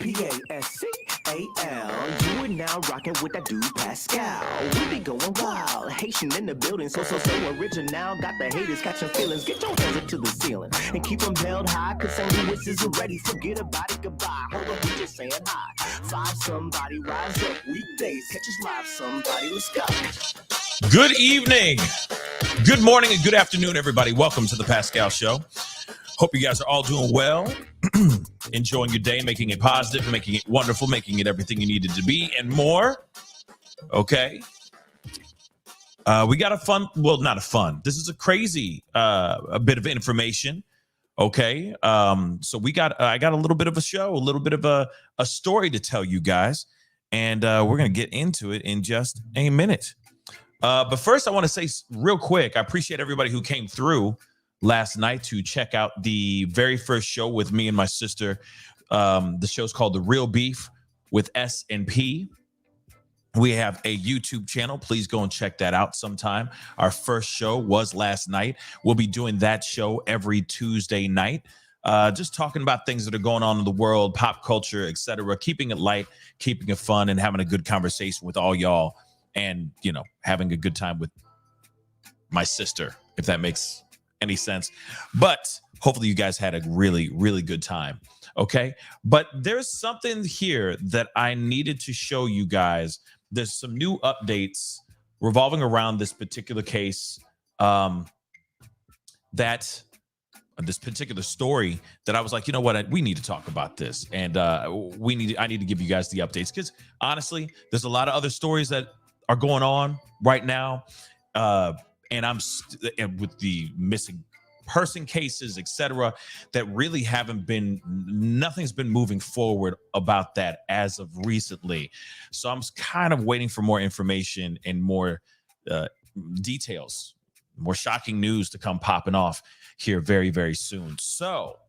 Pascal. You are now rocking with that dude Pascal. We be going wild, Haitian in the building, so original. Got the haters catching feelings. Get your hands up to the ceiling and keep them held high. Cause St. Louis is ready. Forget about it, goodbye. Hold up, we just saying hi. Five somebody, rise up. Weekdays, catch us live. Somebody, let's go. Good evening, good morning, and good afternoon, everybody. Welcome to the Pascal Show. Hope you guys are all doing well, enjoying your day, making it positive, making it wonderful, making it everything you needed to be, and more. Okay. We got a fun, well, not a fun. This is a crazy, a bit of information. Okay. So I got a little bit of a show, a little bit of a story to tell you guys, and we're going to get into it in just a minute. But first, I want to say real quick, I appreciate everybody who came through last night to check out the very first show with me and my sister. The show's called The Real Beef with S&P. We have a YouTube channel. Please go and check that out sometime. Our first show was last night. We'll be doing that show every Tuesday night. Just talking about things that are going on in the world, pop culture, etc. Keeping it light, keeping it fun, and having a good conversation with all y'all. And, you know, having a good time with my sister, if that makes any sense. But hopefully you guys had a really, really good time. Okay. But there's something here that I needed to show you guys. There's some new updates revolving around this particular case, this particular story that I was like, you know what, we need to talk about this. And I need to give you guys the updates because honestly, there's a lot of other stories that are going on right now. And with the missing person cases, etc., that really nothing's been moving forward about that as of recently. So I'm kind of waiting for more information and more details, more shocking news to come popping off here very, very soon. So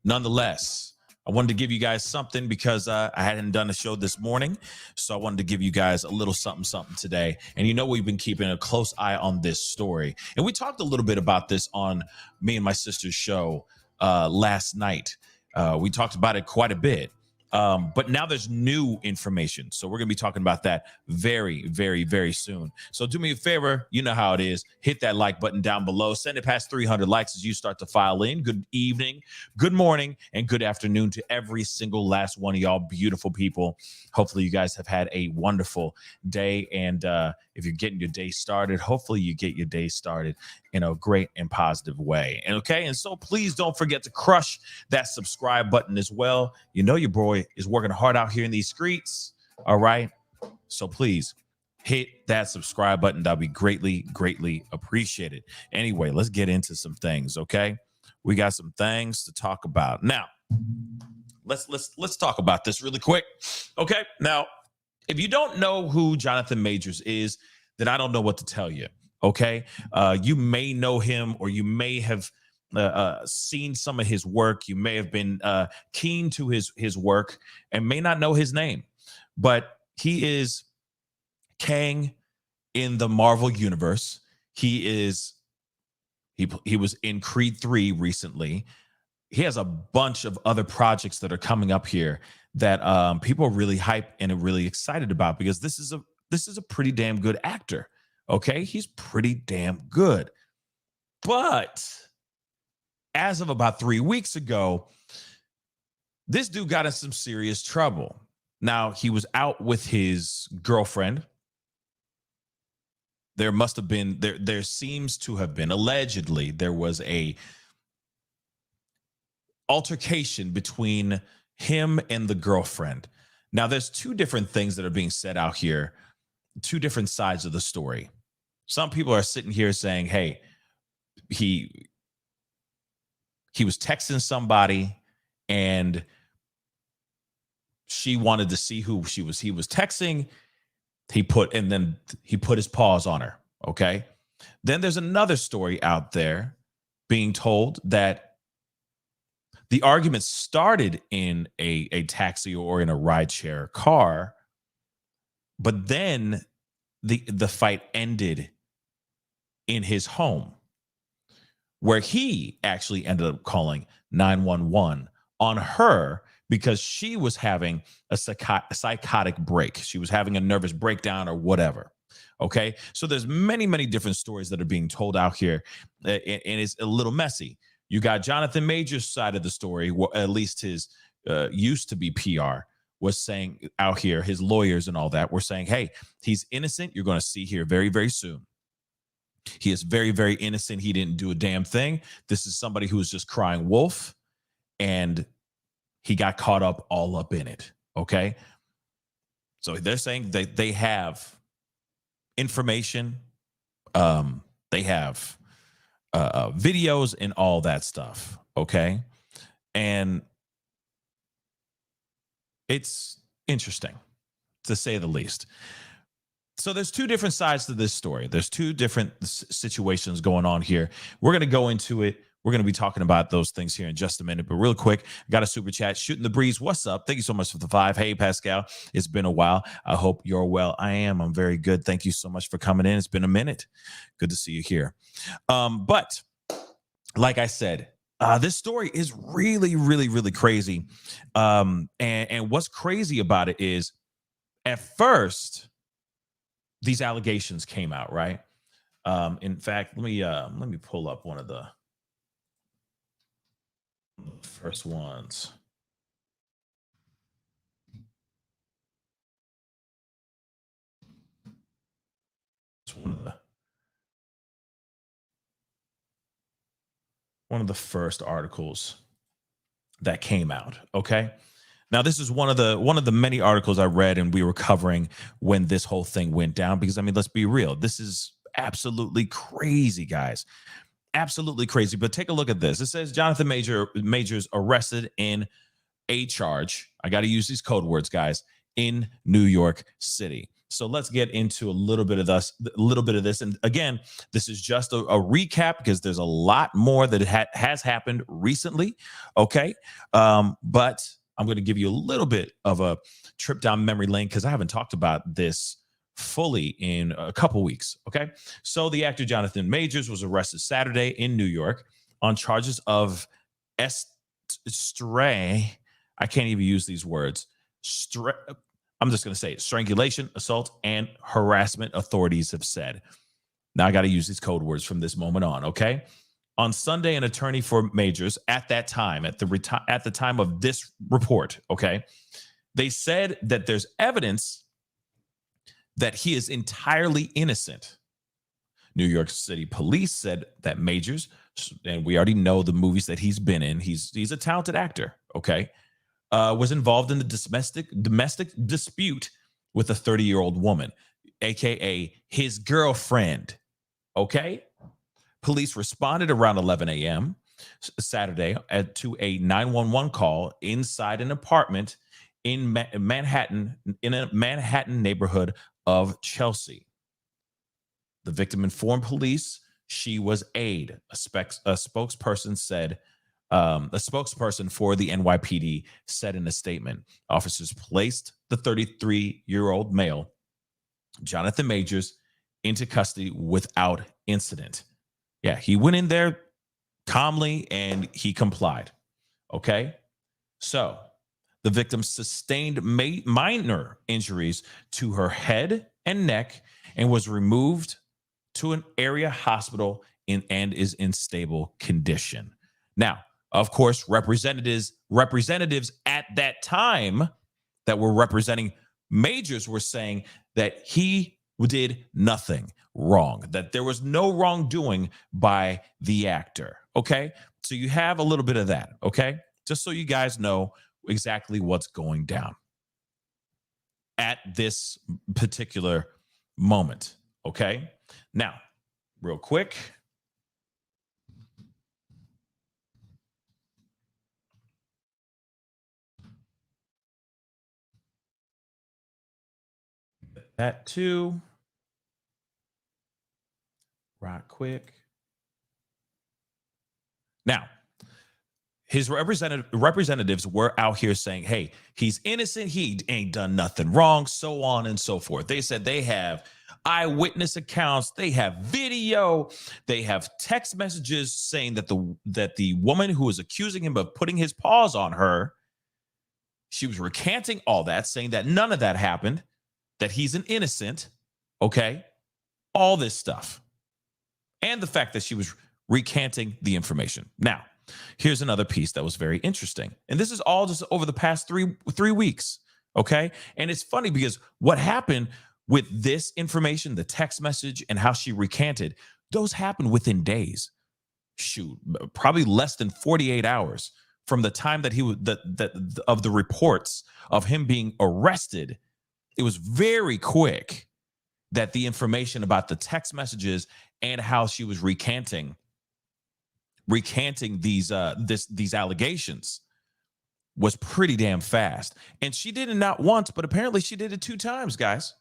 nonetheless, I wanted to give you guys something because I hadn't done a show this morning. So I wanted to give you guys a little something today. And you know, we've been keeping a close eye on this story. And we talked a little bit about this on me and my sister's show last night. We talked about it quite a bit. But now there's new information. So we're going to be talking about that very, very, very soon. So do me a favor. You know how it is. Hit that like button down below. Send it past 300 likes as you start to file in. Good evening, good morning, and good afternoon to every single last one of y'all beautiful people. Hopefully you guys have had a wonderful day. And if you're getting your day started, hopefully you get your day started in a great and positive way. And okay. And so please don't forget to crush that subscribe button as well. You know, your boy is working hard out here in these streets. All right. So please hit that subscribe button. That'll be greatly, greatly appreciated. Anyway, let's get into some things. Okay. We got some things to talk about. Now, let's talk about this really quick. Okay. Now, if you don't know who Jonathan Majors is, then I don't know what to tell you. Okay. You may know him, or you may have seen some of his work. You may have been keen to his work and may not know his name, but he is Kang in the Marvel universe. He was in Creed 3 recently. He has a bunch of other projects that are coming up here that people are really hyped and are really excited about, because this is a pretty damn good actor. Okay, he's pretty damn good. But as of about 3 weeks ago, this dude got in some serious trouble. Now, he was out with his girlfriend. There seems to have been, allegedly, there was a altercation between him and the girlfriend. Now, there's two different things that are being said out here, two different sides of the story. Some people are sitting here saying, hey, he was texting somebody and she wanted to see who he was texting. He put his paws on her. Okay. Then there's another story out there being told that the argument started in a taxi or in a rideshare car, but then the fight ended in his home, where he actually ended up calling 911 on her because she was having a psychotic break. She was having a nervous breakdown or whatever. Okay. So there's many, many different stories that are being told out here, and it's a little messy. You got Jonathan Majors' side of the story, at least his used to be PR, was saying out here, his lawyers and all that were saying, hey, he's innocent. You're going to see here very, very soon. He is very, very innocent. He didn't do a damn thing. This is somebody who was just crying wolf, and he got caught up all up in it. Okay. So they're saying that they have information. They have videos and all that stuff. Okay. And it's interesting, to say the least. So there's two different sides to this story. There's two different situations going on here. We're going to go into it. We're going to be talking about those things here in just a minute. But real quick, I got a super chat. Shooting the breeze. What's up? Thank you so much for the 5. Hey, Pascal. It's been a while. I hope you're well. I am. I'm very good. Thank you so much for coming in. It's been a minute. Good to see you here. But like I said, this story is really, really, really crazy. And what's crazy about it is, at first, these allegations came out, right? In fact, let me pull up one of the first ones. It's one of the first articles that came out. Okay. Now, this is one of the many articles I read and we were covering when this whole thing went down, because I mean, let's be real. This is absolutely crazy, guys. Absolutely crazy. But take a look at this. It says Jonathan Majors arrested in a charge. I got to use these code words, guys, in New York City. So let's get into a little bit of this. And again, this is just a recap, because there's a lot more that has happened recently. Okay. But I'm going to give you a little bit of a trip down memory lane, because I haven't talked about this fully in a couple weeks. Okay. So the actor Jonathan Majors was arrested Saturday in New York on charges of stray. I can't even use these words. I'm just going to say it. Strangulation, assault, and harassment, authorities have said. Now I got to use these code words from this moment on. Okay. On Sunday, an attorney for Majors at that time, at the time of this report, okay, they said that there's evidence that he is entirely innocent. New York City police said that Majors, and we already know the movies that he's been in, he's a talented actor, okay, was involved in the domestic dispute with a 30-year-old woman, aka his girlfriend, okay? Police responded around 11 a.m. Saturday to a 911 call inside an apartment in Manhattan, in a Manhattan neighborhood of Chelsea. The victim informed police she was aid. A spokesperson said, a spokesperson for the NYPD said in a statement, officers placed the 33-year-old male, Jonathan Majors, into custody without incident. Yeah, he went in there calmly and he complied. Okay. So the victim sustained minor injuries to her head and neck and was removed to an area hospital and is in stable condition. Now, of course, representatives at that time that were representing Majors were saying that he did nothing wrong, that there was no wrongdoing by the actor. Okay. So you have a little bit of that. Okay. Just so you guys know exactly what's going down at this particular moment. Okay. Now, real quick. That too. Right quick. Now, his representatives were out here saying, hey, he's innocent. He ain't done nothing wrong, so on and so forth. They said they have eyewitness accounts. They have video. They have text messages saying that the woman who was accusing him of putting his paws on her She was recanting all that, saying that none of that happened, that he's an innocent, okay? All this stuff. And the fact that she was recanting the information. Now, here's another piece that was very interesting. And this is all just over the past three weeks, okay? And it's funny because what happened with this information, the text message and how she recanted, those happened within days. Shoot, probably less than 48 hours from the time that he was of the reports of him being arrested. It was very quick that the information about the text messages and how she was recanting these allegations was pretty damn fast. And she did it not once, but apparently she did it 2 times, guys.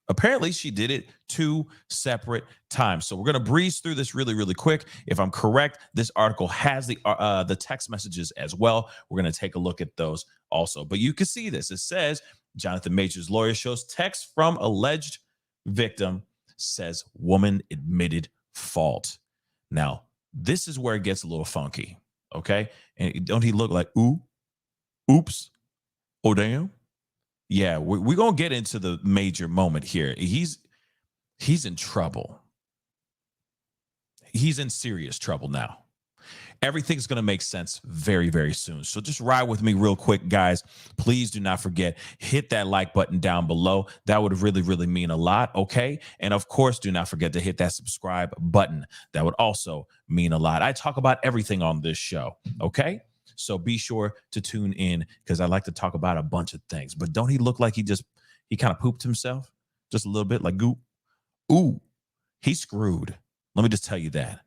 Apparently she did it 2 separate times. So we're going to breeze through this really, really quick. If I'm correct, this article has the text messages as well. We're going to take a look at those also. But you can see this. It says Jonathan Major's lawyer shows text from alleged victim, says woman admitted fault. Now, this is where it gets a little funky, okay? And don't he look like, ooh, oops, oh, damn? Yeah, we're going to get into the major moment here. He's in trouble. He's in serious trouble now. Everything's going to make sense very, very soon. So just ride with me real quick, guys. Please do not forget, hit that like button down below. That would really, really mean a lot, okay? And of course, do not forget to hit that subscribe button. That would also mean a lot. I talk about everything on this show, okay? So be sure to tune in because I like to talk about a bunch of things. But don't he look like he kind of pooped himself just a little bit, like goop? Ooh, he's screwed. Let me just tell you that.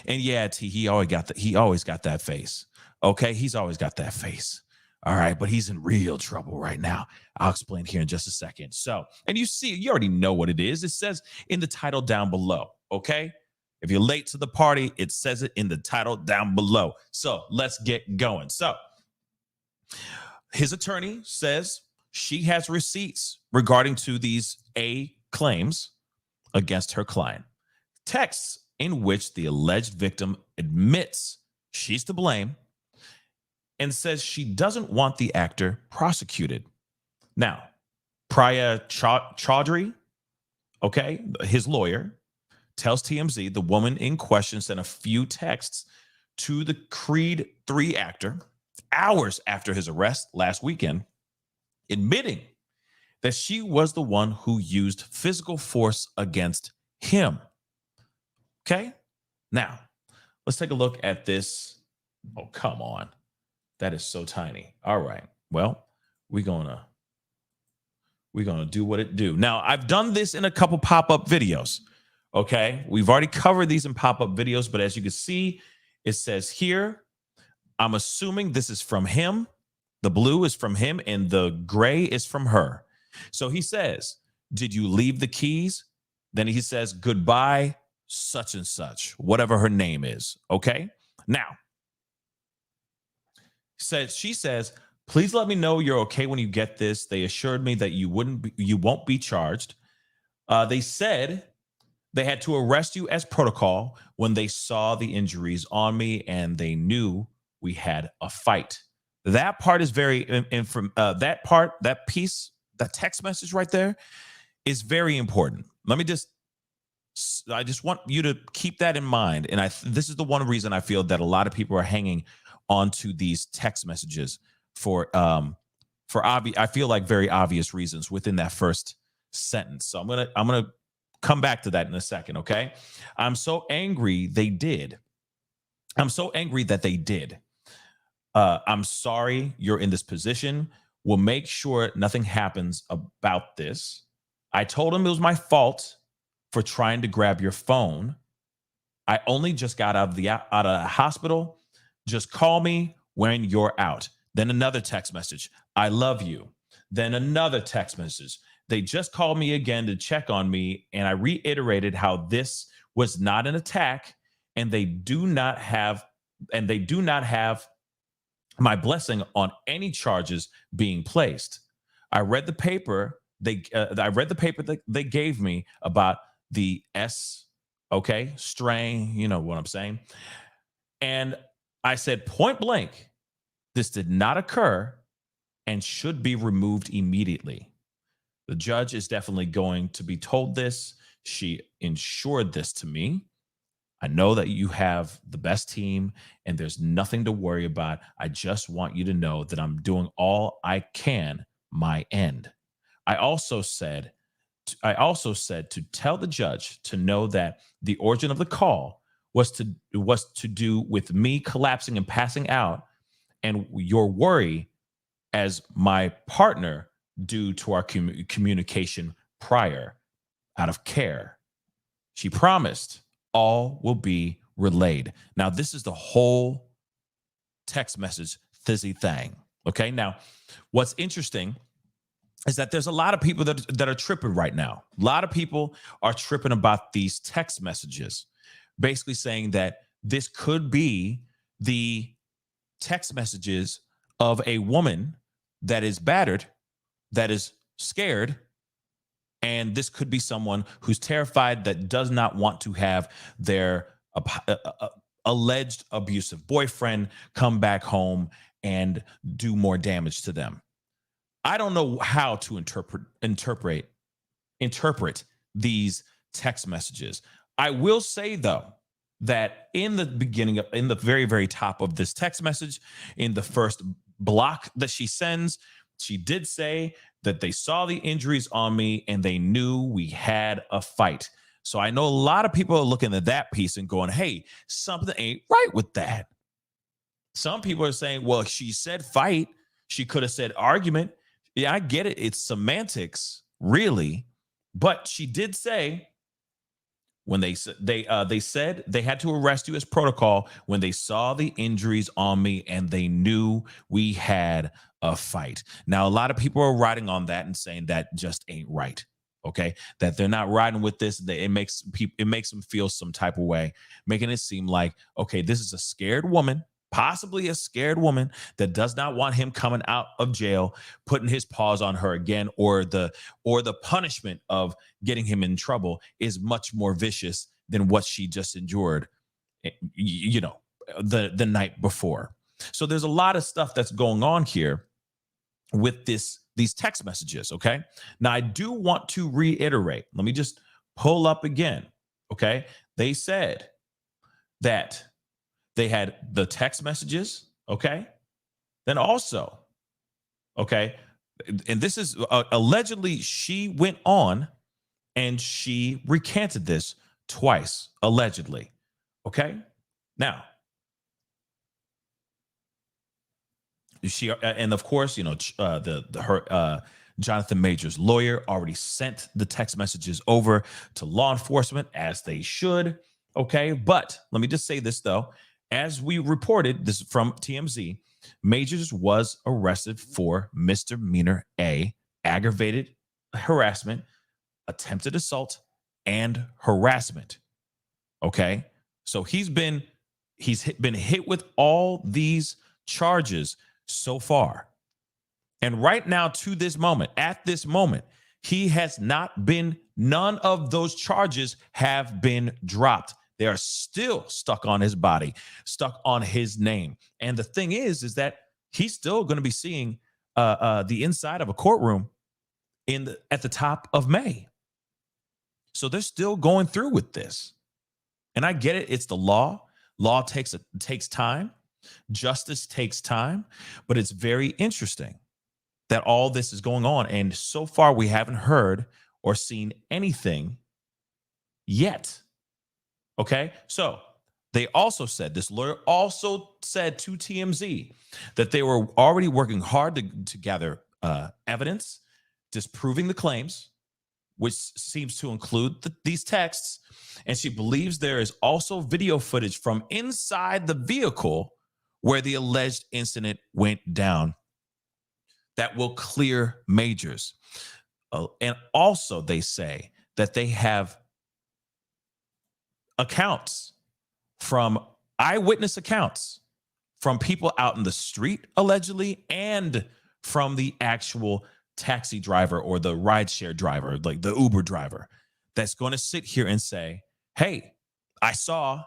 And yeah, he always got that face. Okay, he's always got that face. All right, but he's in real trouble right now. I'll explain here in just a second. So, and you already know what it is. It says in the title down below. Okay. If you're late to the party, it says it in the title down below. So let's get going. So his attorney says she has receipts regarding to these A claims against her client. Texts in which the alleged victim admits she's to blame and says she doesn't want the actor prosecuted. Now, Priya Chaudhry, okay, his lawyer, tells TMZ the woman in question sent a few texts to the Creed 3 actor hours after his arrest last weekend, admitting that she was the one who used physical force against him. Okay, now let's take a look at this. Oh, come on. That is so tiny. All right. Well, we're gonna do what it do. Now, I've done this in a couple pop-up videos. Okay, we've already covered these in pop-up videos, but as you can see, it says here, I'm assuming this is from him. The blue is from him and the gray is from her. So he says, did you leave the keys? Then he says, goodbye, such and such, whatever her name is. Okay, now, she says, please let me know you're okay when you get this. They assured me that you won't be charged. They said they had to arrest you as protocol when they saw the injuries on me and they knew we had a fight. That part is very that piece, that text message right there is very important. I just want you to keep that in mind. And this is the one reason I feel that a lot of people are hanging onto these text messages for obvious, I feel like very obvious reasons within that first sentence. So I'm gonna come back to that in a second, okay? I'm so angry they did. I'm so angry that they did. I'm sorry you're in this position. We'll make sure nothing happens about this. I told him it was my fault for trying to grab your phone. I only just got out of the hospital. Just call me when you're out. Then another text message. I love you. Then another text message. They just called me again to check on me, and I reiterated how this was not an attack, and they do not have my blessing on any charges being placed. I read the paper that they gave me about the strain, you know what I'm saying? And I said point blank, this did not occur, and should be removed immediately. The judge is definitely going to be told this. She ensured this to me. I know that you have the best team and there's nothing to worry about. I just want you to know that I'm doing all I can, my end. I also said to tell the judge to know that the origin of the call was to do with me collapsing and passing out, and your worry as my partner due to our communication prior out of care. She promised all will be relayed. Now, this is the whole text message thizzy thing. Okay. Now, what's interesting is that there's a lot of people that are tripping right now. A lot of people are tripping about these text messages, basically saying that this could be the text messages of a woman that is battered, that is scared, and this could be someone who's terrified, that does not want to have their alleged abusive boyfriend come back home and do more damage to them. I don't know how to interpret these text messages. I will say, though, that in the very, very top of this text message, in the first block that she sends, she did say that they saw the injuries on me and they knew we had a fight. So I know a lot of people are looking at that piece and going, hey, something ain't right with that. Some people are saying, well, she said fight. She could have said argument. Yeah, I get it. It's semantics, really. But she did say, when they said they had to arrest you as protocol when they saw the injuries on me and they knew we had a fight. Now, a lot of people are riding on that and saying that just ain't right. Okay, that they're not riding with this. That it makes them feel some type of way, making it seem like, okay, this is a scared woman, possibly a scared woman that does not want him coming out of jail, putting his paws on her again, or the punishment of getting him in trouble is much more vicious than what she just endured, the night before. So there's a lot of stuff that's going on here with these text messages. Okay. Now I do want to reiterate. Let me just pull up again. Okay. They said that they had the text messages. Okay. Then also, okay. And this is allegedly she went on and she recanted this twice, allegedly. Okay. Now, she and of course, Jonathan Major's lawyer already sent the text messages over to law enforcement, as they should. Okay, but let me just say this though, as we reported this from TMZ, Majors was arrested for misdemeanor A, aggravated harassment, attempted assault, and harassment. Okay, so he's been hit with all these charges so far. And right now, to this moment, at this moment, none of those charges have been dropped. They are still stuck on his body, stuck on his name. And the thing is that he's still going to be seeing the inside of a courtroom at the top of May. So they're still going through with this. And I get it. It's the law. Law takes time. Justice takes time, but it's very interesting that all this is going on. And so far, we haven't heard or seen anything yet. Okay. So they also said, this lawyer also said to TMZ that they were already working hard to gather evidence disproving the claims, which seems to include these texts. And she believes there is also video footage from inside the vehicle where the alleged incident went down that will clear Majors. And also they say that they have accounts from eyewitness accounts from people out in the street, allegedly, and from the actual taxi driver or the rideshare driver, like the Uber driver, that's going to sit here and say, hey, I saw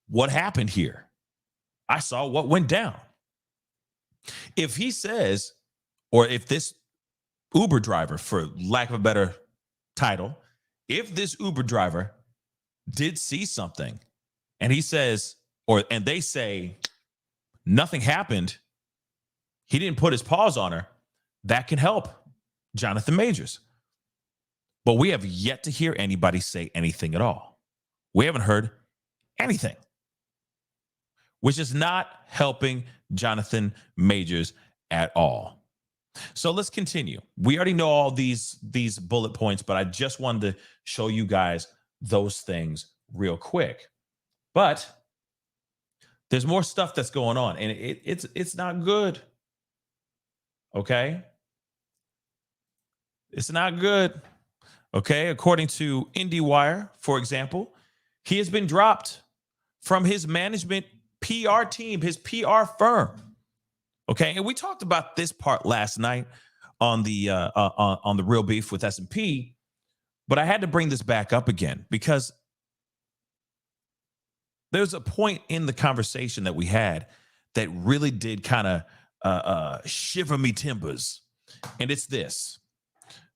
what happened here. I saw what went down. If he says or if this Uber driver, for lack of a better title, if this Uber driver did see something and he says, and they say nothing happened, he didn't put his paws on her, that can help Jonathan Majors. But we have yet to hear anybody say anything at all. We haven't heard anything, which is not helping Jonathan Majors at all. So let's continue. We already know all these bullet points, but I just wanted to show you guys those things real quick. But there's more stuff that's going on, and it's not good. Okay? It's not good. Okay? According to IndieWire, for example, he has been dropped from his management PR team, his PR firm. Okay, and we talked about this part last night on the Real Beef with S&P, but I had to bring this back up again because there's a point in the conversation that we had that really did kind of shiver me timbers, and it's this.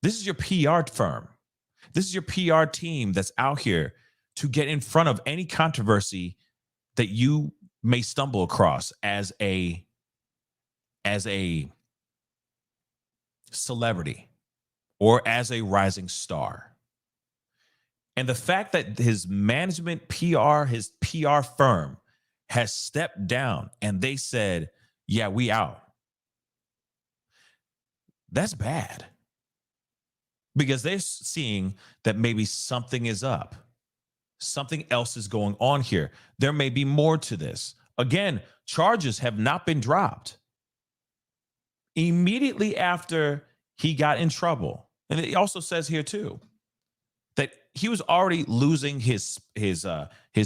This is your PR firm. This is your PR team that's out here to get in front of any controversy that you may stumble across as a celebrity or as a rising star. And the fact that his management PR, his PR firm has stepped down and they said, yeah, we out. That's bad. Because they're seeing that maybe something is up. Something else is going on here. There may be more to this. Again, charges have not been dropped. Immediately after he got in trouble, and it also says here too that he was already losing his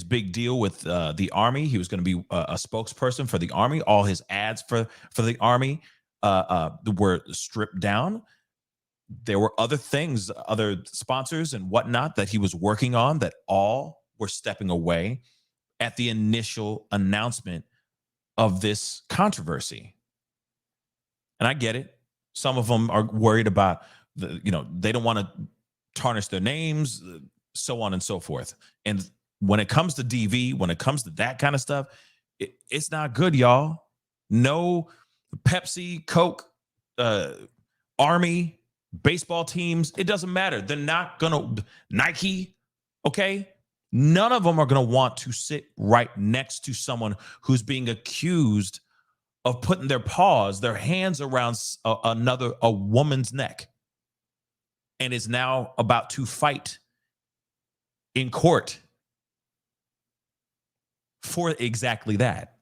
big deal with the Army. He was going to be a spokesperson for the Army. All his ads for the Army were stripped down. There were other things, other sponsors and whatnot that he was working on that all were stepping away at the initial announcement of this controversy. And I get it. Some of them are worried about they don't want to tarnish their names, so on and so forth. And when it comes to DV, when it comes to that kind of stuff, it's not good, y'all. No Pepsi, Coke, Army, baseball teams, it doesn't matter. They're not going to, Nike, okay? None of them are going to want to sit right next to someone who's being accused of putting their hands around a woman's neck and is now about to fight in court for exactly that.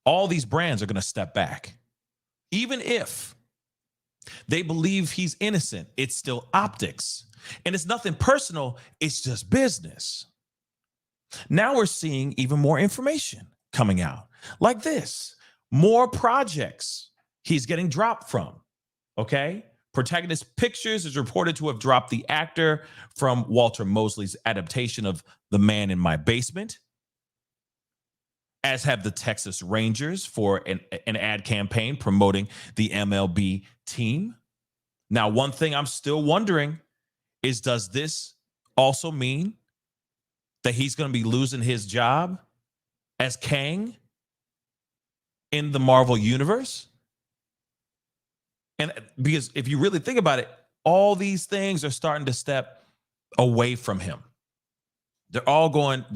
All these brands are going to step back. Even if they believe he's innocent, it's still optics. And it's nothing personal, it's just business. Now we're seeing even more information coming out like this. More projects he's getting dropped from, okay? Protagonist Pictures is reported to have dropped the actor from Walter Mosley's adaptation of The Man in My Basement, as have the Texas Rangers for an ad campaign promoting the MLB team. Now, one thing I'm still wondering is, does this also mean that he's going to be losing his job as Kang in the Marvel universe? And because if you really think about it, all these things are starting to step away from him. They're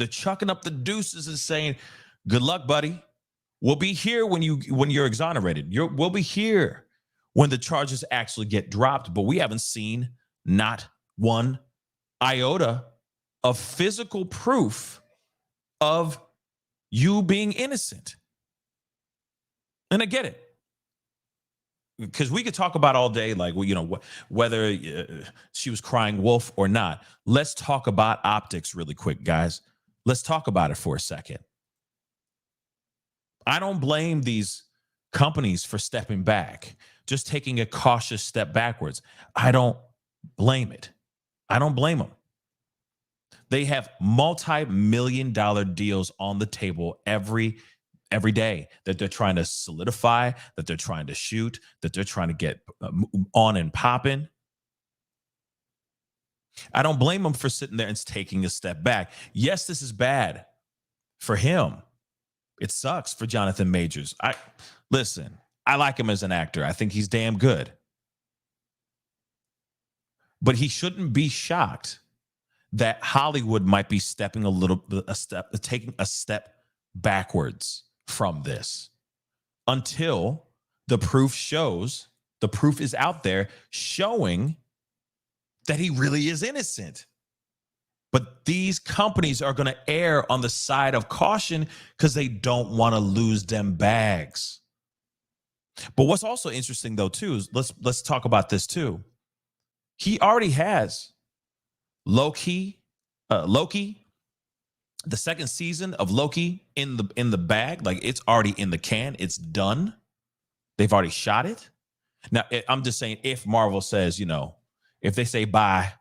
chucking up the deuces and saying, good luck, buddy. We'll be here when you're exonerated. We'll be here when the charges actually get dropped. But we haven't seen not one iota of physical proof of you being innocent. And I get it, because we could talk about all day, like, whether she was crying wolf or not. Let's talk about optics really quick, guys. Let's talk about it for a second. I don't blame these companies for stepping back, just taking a cautious step backwards. I don't blame it. I don't blame them. They have multi-million-dollar deals on the table every every day that they're trying to solidify, that they're trying to shoot, that they're trying to get on and popping. I don't blame him for sitting there and taking a step back. Yes, this is bad for him. It sucks for Jonathan Majors. Listen, I like him as an actor. I think he's damn good. But he shouldn't be shocked that Hollywood might be taking a step backwards from this until the proof is out there showing that he really is innocent. But these companies are going to err on the side of caution because they don't want to lose them bags. But what's also interesting, though, too, is let's talk about this, too. He already has Loki, the second season of Loki in the bag. Like, it's already in the can. It's done. They've already shot it. Now, I'm just saying, if Marvel says, if they say, bye,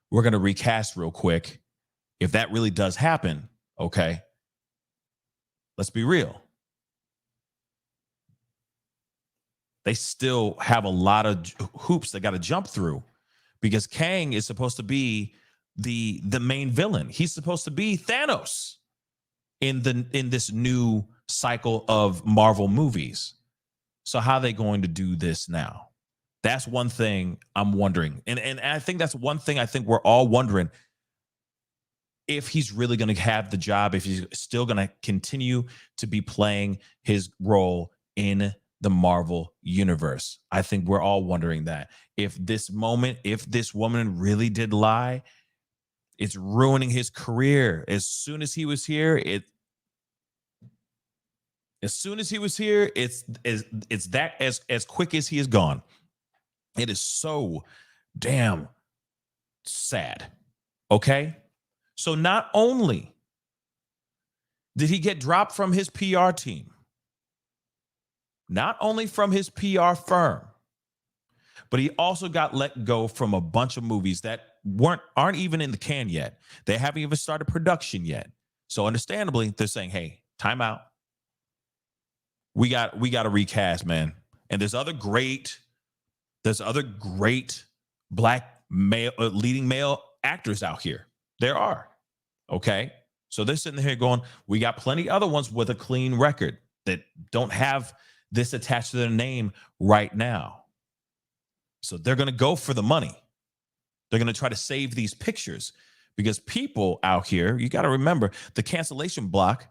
we're going to recast real quick. If that really does happen, okay, let's be real. They still have a lot of hoops they got to jump through because Kang is supposed to be the main villain. He's supposed to be Thanos in this new cycle of Marvel movies. So how are they going to do this now? That's one thing I'm wondering. And I think that's one thing I think we're all wondering, if he's really going to have the job, if he's still going to continue to be playing his role in the Marvel universe. I think we're all wondering that. If this woman really did lie, it's ruining his career. As soon as he was here, it's that as quick as he is gone. It is so damn sad. Okay? So not only did he get dropped from his PR team, not only from his PR firm, but he also got let go from a bunch of movies that aren't even in the can yet. They haven't even started production yet. So understandably, they're saying, hey, time out. We got to recast, man. And there's other great black male leading male actors out here. There are. Okay. So they're sitting here going, we got plenty other ones with a clean record that don't have this attached to their name right now. So they're going to go for the money. They're going to try to save these pictures because people out here, you got to remember, the cancellation block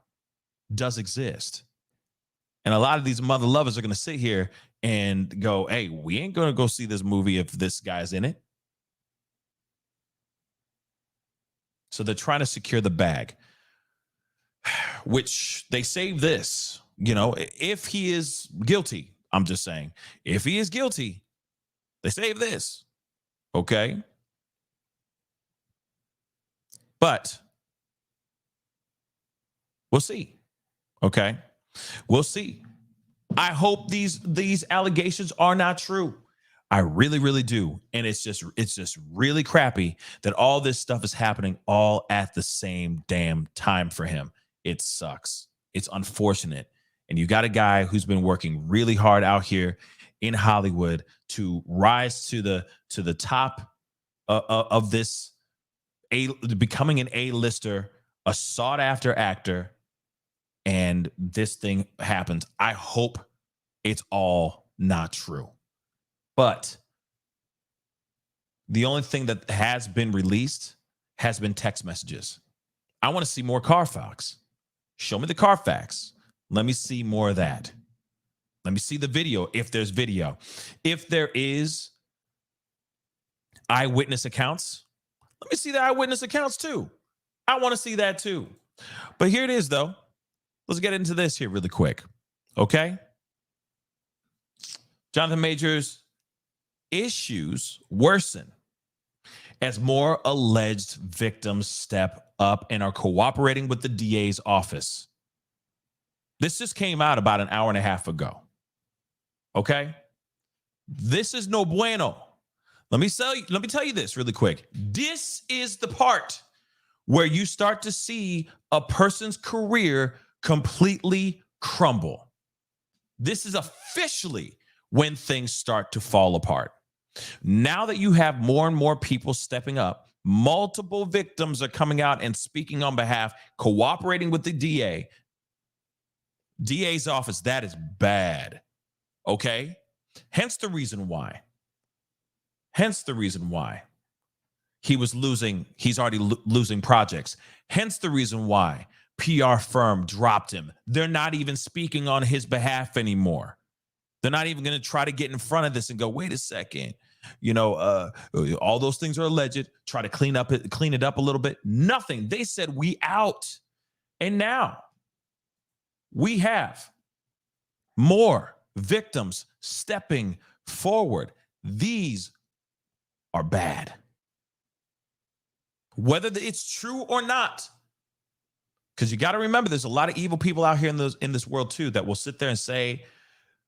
does exist. And a lot of these mother lovers are going to sit here and go, hey, we ain't going to go see this movie if this guy's in it. So they're trying to secure the bag, which they save this, if he is guilty. I'm just saying, if he is guilty, they save this. Okay. But we'll see. Okay. We'll see. I hope these allegations are not true. I really, really do. And it's just really crappy that all this stuff is happening all at the same damn time for him. It sucks. It's unfortunate. And you got a guy who's been working really hard out here in Hollywood to rise to the top of this, becoming an A-lister, a sought-after actor, and this thing happens. I hope it's all not true. But the only thing that has been released has been text messages. I want to see more Carfax. Show me the Carfax. Let me see more of that. Let me see the video, if there's video. If there is eyewitness accounts, let me see the eyewitness accounts too. I want to see that too. But here it is, though. Let's get into this here really quick. Okay? Jonathan Majors' issues worsen as more alleged victims step up and are cooperating with the DA's office. This just came out about an hour and a half ago. Okay? This is no bueno. Let me tell you this really quick. This is the part where you start to see a person's career completely crumble. This is officially when things start to fall apart. Now that you have more and more people stepping up, multiple victims are coming out and speaking on behalf, cooperating with the DA's office. That is bad. Okay? Hence the reason why he's already losing projects. Hence the reason why PR firm dropped him. They're not even speaking on his behalf anymore. They're not even going to try to get in front of this and go, wait a second, all those things are alleged. Try to clean it up a little bit. Nothing. They said we out. And now we have more victims stepping forward. These are bad. Whether it's true or not, because you got to remember, there's a lot of evil people out here in this world too that will sit there and say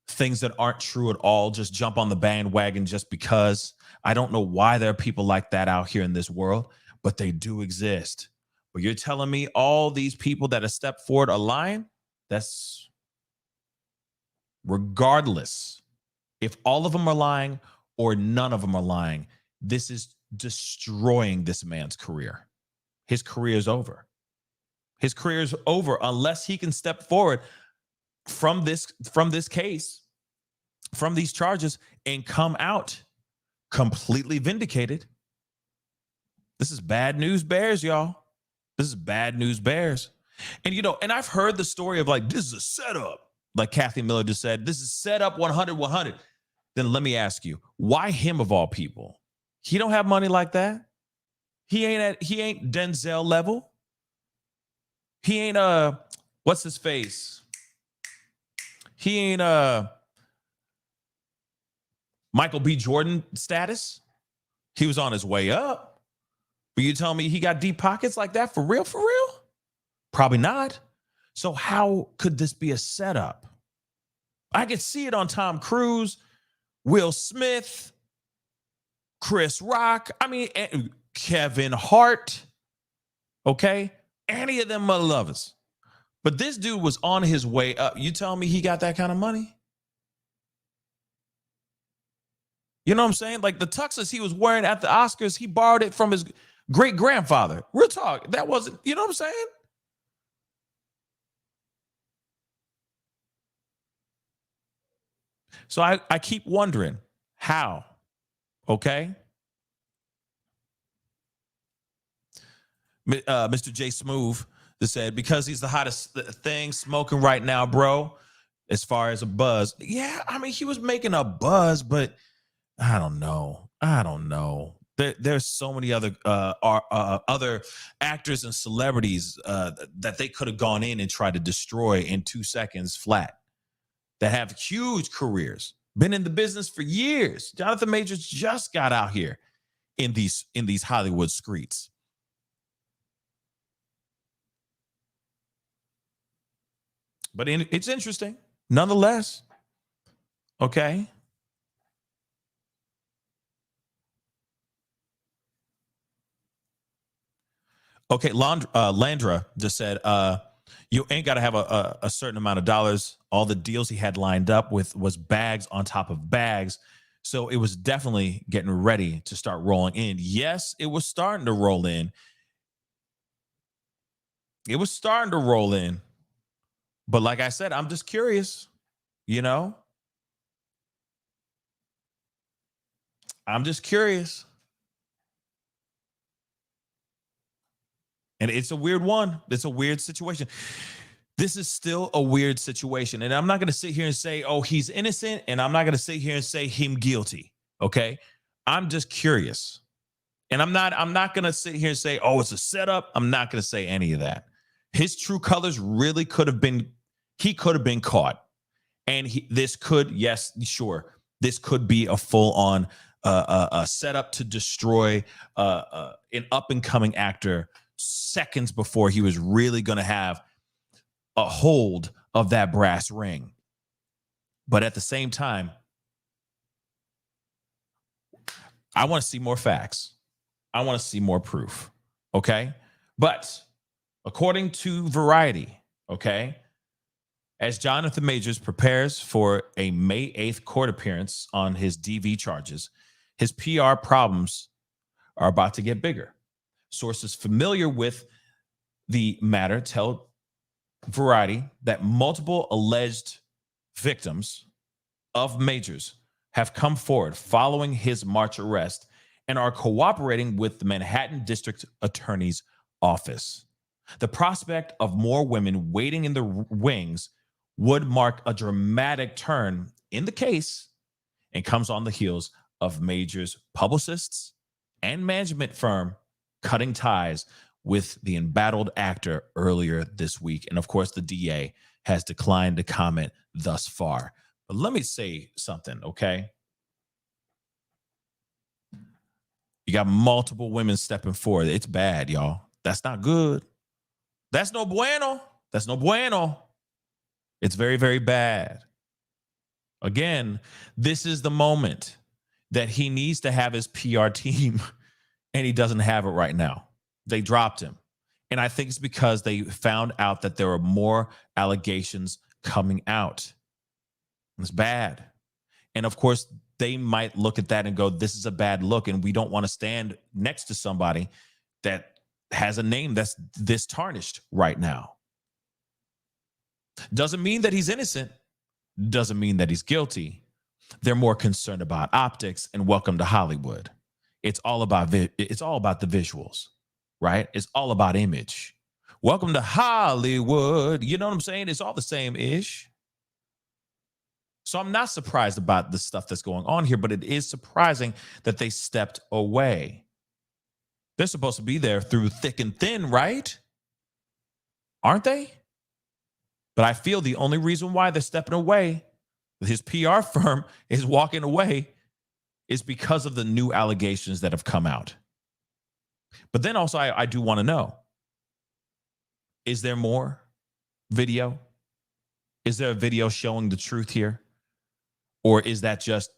things that aren't true at all, just jump on the bandwagon just because. I don't know why there are people like that out here in this world, but they do exist. But you're telling me all these people that have stepped forward are lying? That's regardless if all of them are lying or none of them are lying. This is destroying this man's career. His career is over. His career is over unless he can step forward from this case, from these charges, and come out completely vindicated. This is bad news bears, y'all. This is bad news bears. And and I've heard the story of like, this is a setup. Like Kathy Miller just said, this is set up 100. Then let me ask you, why him of all people? He don't have money like that. He ain't Denzel level. He ain't what's his face? He ain't Michael B. Jordan status. He was on his way up. But you tell me he got deep pockets like that for real? Probably not. So how could this be a setup? I could see it on Tom Cruise, Will Smith, Chris Rock. I mean, Kevin Hart. Okay? Any of them mother lovers. But this dude was on his way up. You tell me he got that kind of money? You know what I'm saying? Like the tuxes he was wearing at the Oscars, he borrowed it from his great-grandfather. Real talk. That wasn't, you know what I'm saying? So I keep wondering how, okay? Mr. J. Smooth said, because he's the hottest thing smoking right now, bro, as far as a buzz. Yeah, I mean, he was making a buzz, but I don't know. There's so many other other actors and celebrities that they could have gone in and tried to destroy in 2 seconds flat, that have huge careers, been in the business for years. Jonathan Majors just got out here in these Hollywood streets. But it's interesting, nonetheless. Okay. Okay, Landra just said, you ain't got to have a certain amount of dollars. All the deals he had lined up with was bags on top of bags. So it was definitely getting ready to start rolling in. Yes, it was starting to roll in. But like I said, I'm just curious, I'm just curious. And it's a weird one. It's a weird situation. This is still a weird situation. And I'm not going to sit here and say, oh, he's innocent. And I'm not going to sit here and say him guilty. Okay. I'm just curious. And I'm not going to sit here and say, oh, it's a setup. I'm not going to say any of that. His true colors really could have been caught. And this could be a full on setup to destroy an up and coming actor seconds before he was really going to have a hold of that brass ring. But at the same time, I want to see more facts. I want to see more proof. Okay. But according to Variety, okay, As Jonathan Majors prepares for a May 8th court appearance on his DV charges, his PR problems are about to get bigger. Sources familiar with the matter tell Variety that multiple alleged victims of Majors have come forward following his March arrest and are cooperating with the Manhattan District Attorney's Office. The prospect of more women waiting in the wings would mark a dramatic turn in the case and comes on the heels of Majors' publicists and management firm cutting ties with the embattled actor earlier this week. And of course, the DA has declined to comment thus far. But let me say something, okay? You got multiple women stepping forward. It's bad, y'all. That's not good. That's no bueno. That's no bueno. It's very, very bad. Again, this is the moment that he needs to have his PR team, and he doesn't have it right now. They dropped him. And I think it's because they found out that there are more allegations coming out. It's bad. And of course, they might look at that and go, this is a bad look, and we don't want to stand next to somebody that has a name that's this tarnished right now. Doesn't mean that he's innocent. Doesn't mean that he's guilty. They're more concerned about optics and welcome to Hollywood. It's all about the visuals, right? It's all about image. Welcome to Hollywood. You know what I'm saying? It's all the same ish. So I'm not surprised about the stuff that's going on here, but it is surprising that they stepped away. They're supposed to be there through thick and thin, right? Aren't they? But I feel the only reason why they're stepping away, his PR firm is walking away, is because of the new allegations that have come out. But then also, I do want to know, is there more video? Is there a video showing the truth here? Or is that just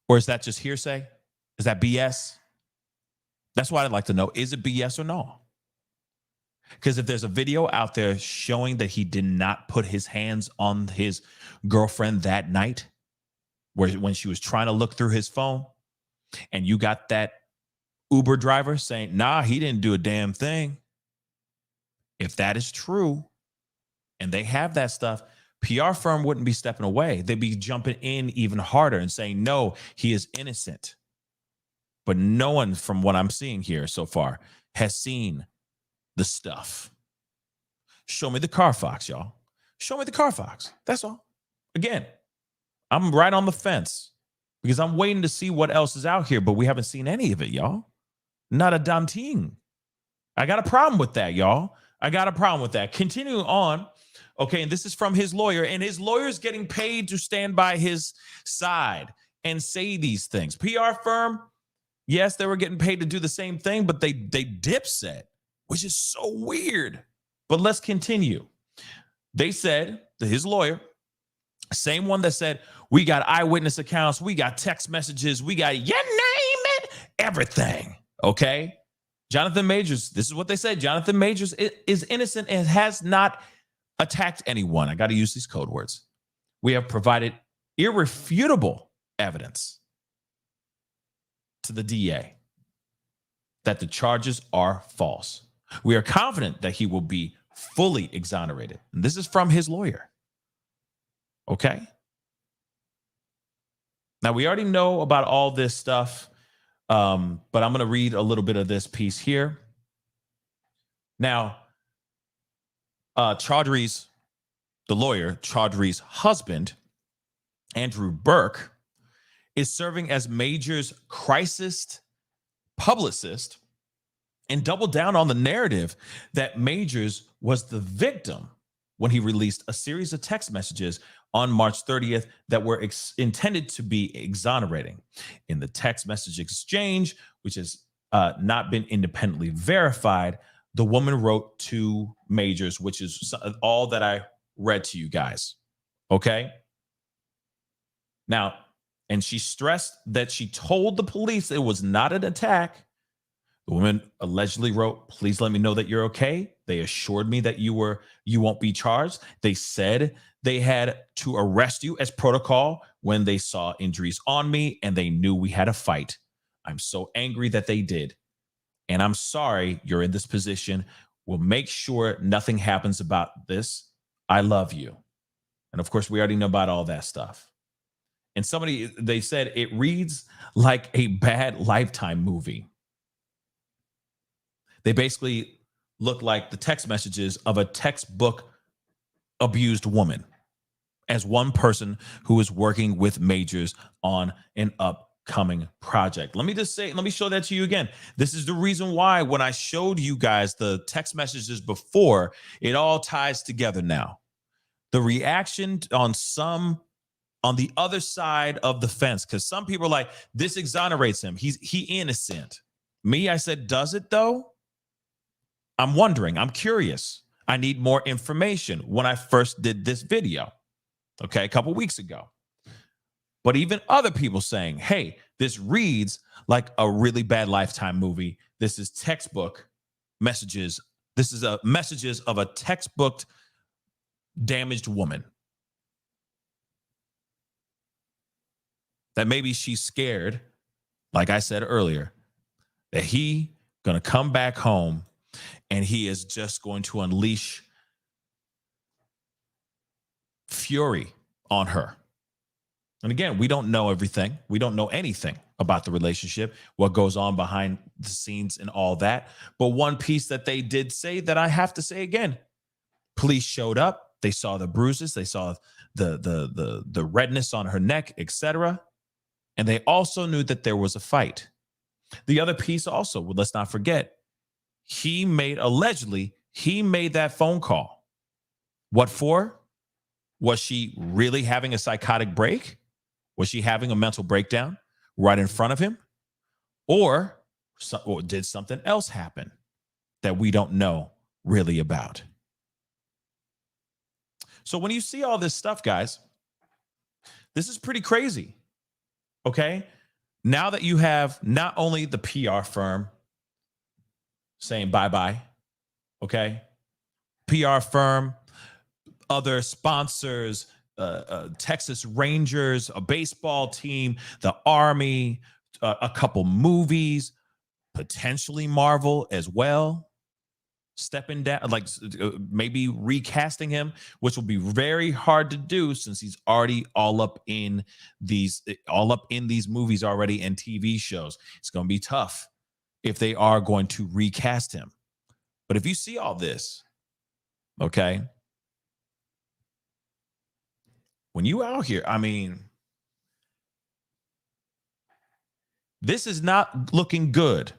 hearsay? Is that BS? That's what I'd like to know. Is it BS or no? Because if there's a video out there showing that he did not put his hands on his girlfriend that night, when she was trying to look through his phone, and you got that Uber driver saying, nah, he didn't do a damn thing. If that is true, and they have that stuff, PR firm wouldn't be stepping away. They'd be jumping in even harder and saying, no, he is innocent. But no one, from what I'm seeing here so far, has seen the stuff. Show me the Carfax, y'all. Show me the Carfax. That's all. Again, I'm right on the fence because I'm waiting to see what else is out here, but we haven't seen any of it, y'all. Not a damn thing. I got a problem with that, y'all. I got a problem with that. Continuing on, okay, and this is from his lawyer, and his lawyer is getting paid to stand by his side and say these things. PR firm, yes, they were getting paid to do the same thing, but they dipset, which is so weird. But let's continue. They said, his lawyer, same one that said, we got eyewitness accounts, we got text messages, we got, you name it, everything, okay? Jonathan Majors, this is what they said. Jonathan Majors is innocent and has not attacked anyone. I got to use these code words. We have provided irrefutable evidence to the DA that the charges are false. We are confident that he will be fully exonerated. And this is from his lawyer. Okay. Now, we already know about all this stuff, but I'm going to read a little bit of this piece here. Now, Chaudhry's, the lawyer, Chaudhry's husband, Andrew Burke, is serving as Major's crisis publicist and doubled down on the narrative that Majors was the victim when he released a series of text messages on March 30th that were intended to be exonerating. In the text message exchange, which has not been independently verified, the woman wrote to Majors, which is all that I read to you guys. Okay? Now, and she stressed that she told the police it was not an attack, The woman allegedly wrote, "Please let me know that you're okay." They assured me that you won't be charged. They said they had to arrest you as protocol when they saw injuries on me and they knew we had a fight. I'm so angry that they did. And I'm sorry you're in this position. We'll make sure nothing happens about this. I love you. And of course, we already know about all that stuff. And they said it reads like a bad Lifetime movie. They basically look like the text messages of a textbook abused woman, as one person who is working with majors on an upcoming project. Let me show that to you again. This is the reason why when I showed you guys the text messages before, it all ties together now. The reaction on the other side of the fence, because some people are like, this exonerates him. He innocent. Me, I said, does it though? I'm wondering. I'm curious. I need more information when I first did this video, okay, a couple weeks ago. But even other people saying, hey, this reads like a really bad Lifetime movie. This is textbook messages. This is messages of a textbook damaged woman. That maybe she's scared, like I said earlier, that he gonna come back home and he is just going to unleash fury on her. And again, we don't know everything. We don't know anything about the relationship, what goes on behind the scenes and all that. But one piece that they did say that I have to say again, police showed up. They saw the bruises. They saw the redness on her neck, etc. And they also knew that there was a fight. The other piece also, let's not forget, allegedly made that phone call. What for? Was she really having a psychotic break? Was she having a mental breakdown right in front of him? Or did something else happen that we don't know really about? So when you see all this stuff, guys, this is pretty crazy. Okay? Now that you have not only the PR firm saying bye-bye, okay? PR firm, other sponsors, Texas Rangers, a baseball team, the Army, a couple movies, potentially Marvel as well, stepping down, like maybe recasting him, which will be very hard to do since he's already all up in these movies already and TV shows. It's going to be tough if they are going to recast him. But if you see all this, okay, when you out here, I mean, this is not looking good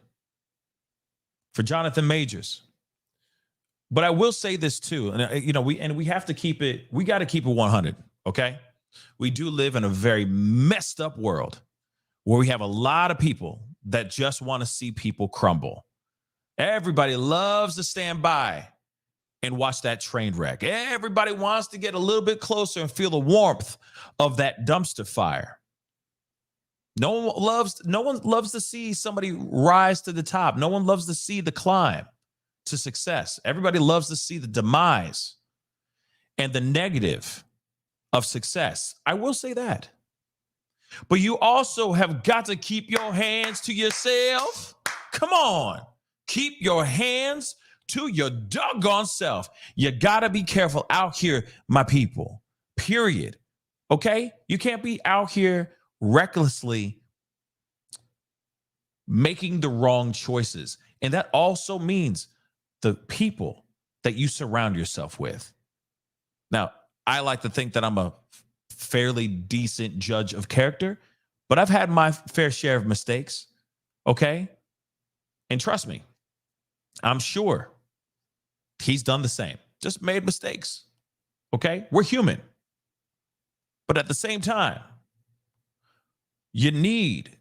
for Jonathan Majors. But I will say this too, and we have to keep it. We got to keep it 100. Okay, we do live in a very messed up world where we have a lot of people that just want to see people crumble. Everybody loves to stand by and watch that train wreck. Everybody wants to get a little bit closer and feel the warmth of that dumpster fire. No one loves to see somebody rise to the top. No one loves to see the climb to success. Everybody loves to see the demise and the negative of success. I will say that. But you also have got to keep your hands to yourself. Come on. Keep your hands to your doggone self. You got to be careful out here, my people. Period. Okay? You can't be out here recklessly making the wrong choices. And that also means the people that you surround yourself with. Now, I like to think that I'm a fairly decent judge of character, but I've had my fair share of mistakes. Okay? And trust me, I'm sure he's done the same. Just made mistakes. Okay? We're human. But at the same time, you need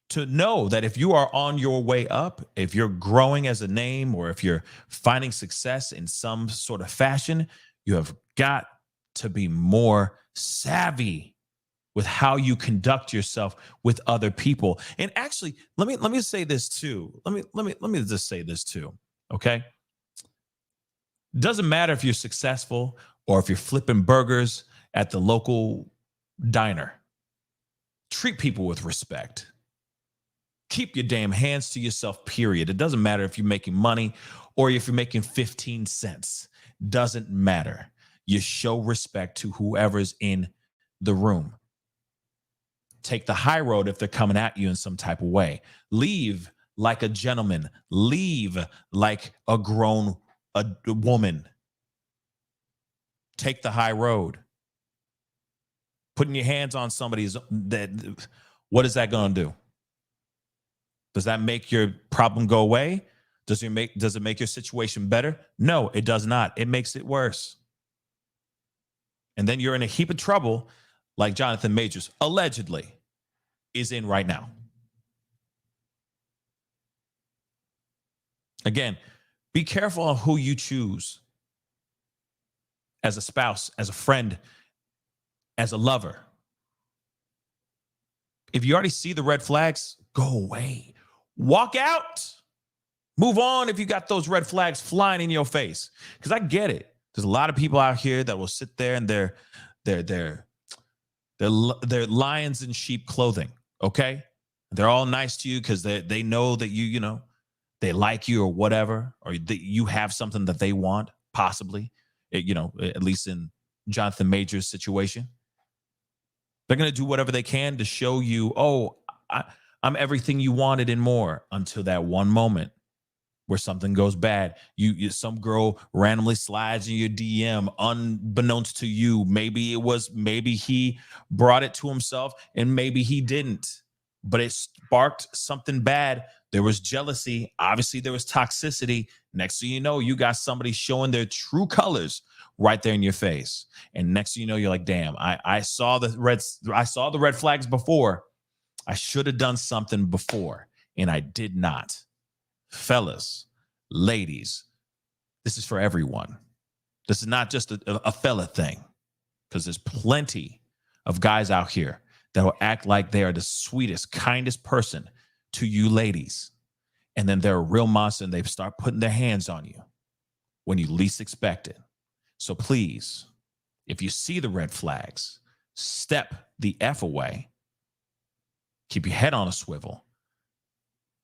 to know that if you are on your way up, if you're growing as a name, or if you're finding success in some sort of fashion, you have got to be more savvy with how you conduct yourself with other people. And actually, let me say this too. Let me just say this too. Okay. Doesn't matter if you're successful or if you're flipping burgers at the local diner. Treat people with respect. Keep your damn hands to yourself, period. It doesn't matter if you're making money or if you're making 15 cents. Doesn't matter. You show respect to whoever's in the room. Take the high road if they're coming at you in some type of way. Leave like a gentleman. Leave like a grown woman. Take the high road. Putting your hands on somebody's, what is that going to do? Does that make your problem go away? Does it make your situation better? No, it does not. It makes it worse. And then you're in a heap of trouble like Jonathan Majors allegedly is in right now. Again, be careful on who you choose as a spouse, as a friend, as a lover. If you already see the red flags, go away. Walk out. Move on if you got those red flags flying in your face. Because I get it. There's a lot of people out here that will sit there and they're lions in sheep clothing. Okay, they're all nice to you because they know that you know they like you or whatever, or that you have something that they want, possibly. At least in Jonathan Majors' situation, they're gonna do whatever they can to show you, oh, I'm everything you wanted and more, until that one moment where something goes bad. Some girl randomly slides in your DM unbeknownst to you. Maybe he brought it to himself and maybe he didn't, but it sparked something bad. There was jealousy. Obviously there was toxicity. Next thing you know, you got somebody showing their true colors right there in your face. And next thing you know, you're like, damn, I saw the red flags before. I should have done something before and I did not. Fellas, ladies, this is for everyone. This is not just a fella thing, because there's plenty of guys out here that will act like they are the sweetest, kindest person to you ladies. And then they're a real monster and they start putting their hands on you when you least expect it. So please, if you see the red flags, step the F away. Keep your head on a swivel.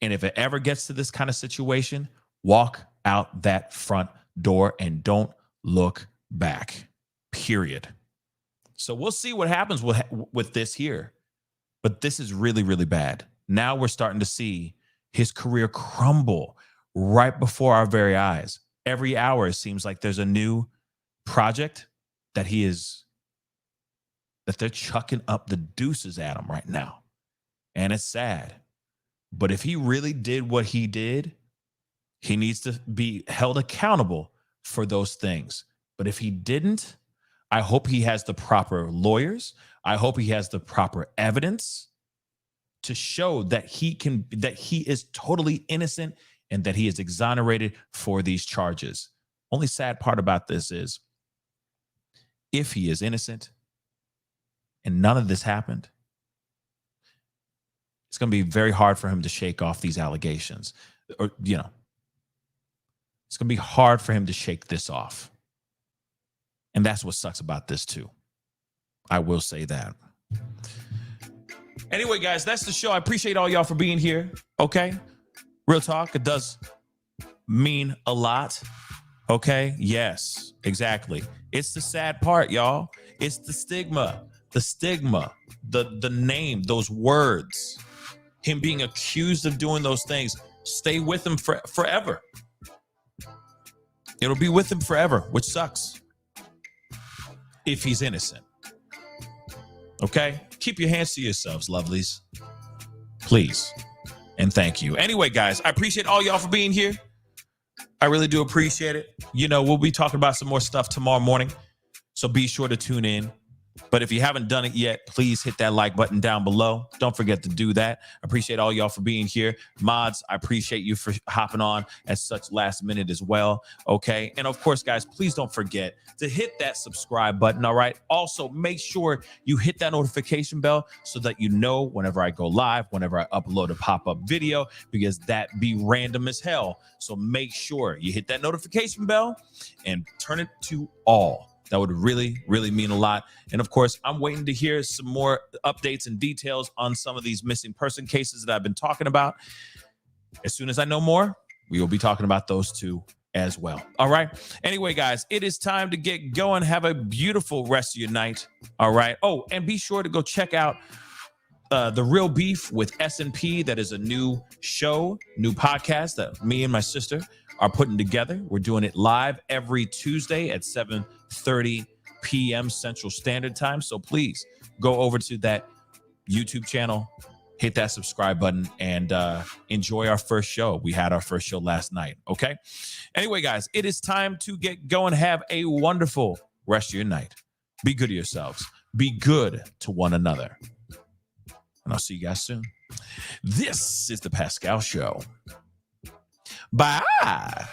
And if it ever gets to this kind of situation, walk out that front door and don't look back, period. So we'll see what happens with this here. But this is really, really bad. Now we're starting to see his career crumble right before our very eyes. Every hour, it seems like there's a new project that they're chucking up the deuces at him right now. And it's sad. But if he really did what he did, he needs to be held accountable for those things. But if he didn't, I hope he has the proper lawyers. I hope he has the proper evidence to show that he is totally innocent and that he is exonerated for these charges. Only sad part about this is, if he is innocent and none of this happened, it's going to be very hard for him to shake off these allegations. Or, it's going to be hard for him to shake this off. And that's what sucks about this too. I will say that. Anyway, guys, that's the show. I appreciate all y'all for being here. Okay. Real talk. It does mean a lot. Okay. Yes, exactly. It's the sad part, y'all. It's the stigma, the name, those words, him being accused of doing those things. Stay with him forever. It'll be with him forever, which sucks if he's innocent. Okay? Keep your hands to yourselves, lovelies. Please. And thank you. Anyway, guys, I appreciate all y'all for being here. I really do appreciate it. We'll be talking about some more stuff tomorrow morning. So be sure to tune in. But if you haven't done it yet, please hit that like button down below. Don't forget to do that. I appreciate all y'all for being here. Mods, I appreciate you for hopping on at such last minute as well. Okay. And of course, guys, please don't forget to hit that subscribe button. All right. Also, make sure you hit that notification bell so that you know whenever I go live, whenever I upload a pop-up video, because that be random as hell. So make sure you hit that notification bell and turn it to all. That would really, really mean a lot. And of course, I'm waiting to hear some more updates and details on some of these missing person cases that I've been talking about. As soon as I know more, we will be talking about those too as well. All right. Anyway, guys, it is time to get going. Have a beautiful rest of your night. All right. Oh, and be sure to go check out The Real Beef with S&P. That is a new show, new podcast that me and my sister are putting together. We're doing it live every Tuesday at 7:30 p.m. Central Standard Time. So please go over to that YouTube channel, hit that subscribe button, and enjoy our first show. We had our first show last night. Okay. Anyway, guys, it is time to get going. Have a wonderful rest of your night. Be good to yourselves. Be good to one another. And I'll see you guys soon. This is the Pascal Show. Bye.